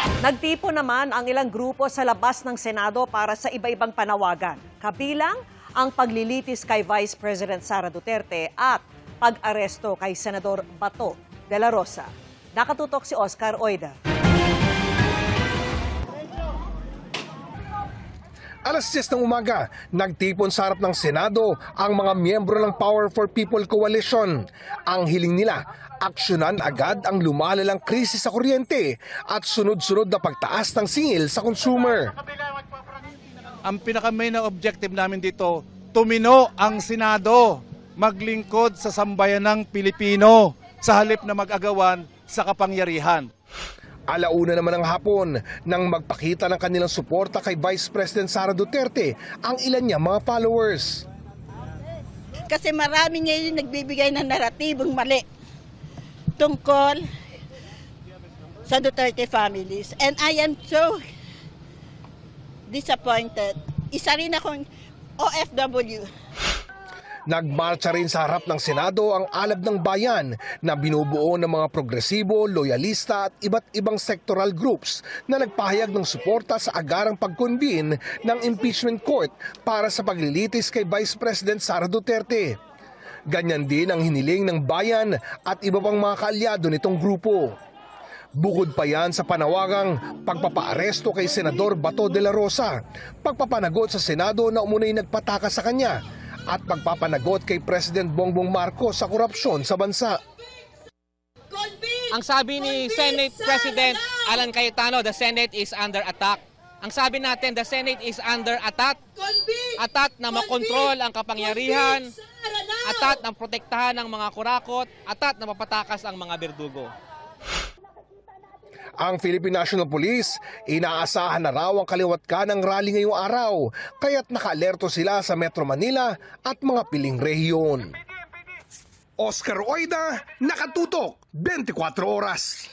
Nagtipo naman ang ilang grupo sa labas ng Senado para sa iba-ibang panawagan. Kabilang ang paglilitis kay Vice President Sara Duterte at pag-aresto kay Senador Bato de la Rosa. Nakatutok si Oscar Oida. Alas 10 ng umaga, nagtipon sa harap ng Senado ang mga miyembro ng Power for People Coalition. Ang hiling nila, aksyonan agad ang lumalalang krisis sa kuryente at sunod-sunod na pagtaas ng singil sa consumer. Ang pinaka-main na objective namin dito, tumino ang Senado, maglingkod sa sambayanang Pilipino sa halip na mag-agawan sa kapangyarihan. Alauna naman ng hapon nang magpakita ng kanilang suporta kay Vice President Sara Duterte ang ilan niya mga followers. Kasi marami ngayon nagbibigay ng naratibong mali tungkol sa Duterte families. And I am so disappointed. Isa rin akong OFW. Nagmarcha rin sa harap ng Senado ang Alab ng Bayan na binubuo ng mga progresibo, loyalista at iba't ibang sectoral groups na nagpahayag ng suporta sa agarang pag-convene ng impeachment court para sa paglilitis kay Vice President Sara Duterte. Ganyan din ang hiniling ng bayan at iba pang mga kaalyado nitong grupo. Bukod pa yan sa panawagang pagpapaaresto kay Senador Bato de la Rosa, pagpapanagot sa Senado na umunay nagpataka sa kanya, at pagpapanagot kay President Bongbong Marcos sa korupsyon sa bansa. Ang sabi ni Senate President Alan Cayetano, the Senate is under attack. Ang sabi natin, the Senate is under attack. Attack na makontrol ang kapangyarihan, attack na protektahan ang mga kurakot, attack na mapatakas ang mga berdugo. Ang Philippine National Police, inaasahan na raw ang kaliwat ka ng rally ngayong araw, kaya't naka-alerto sila sa Metro Manila at mga piling rehiyon. Oscar Oida, nakatutok, 24 oras.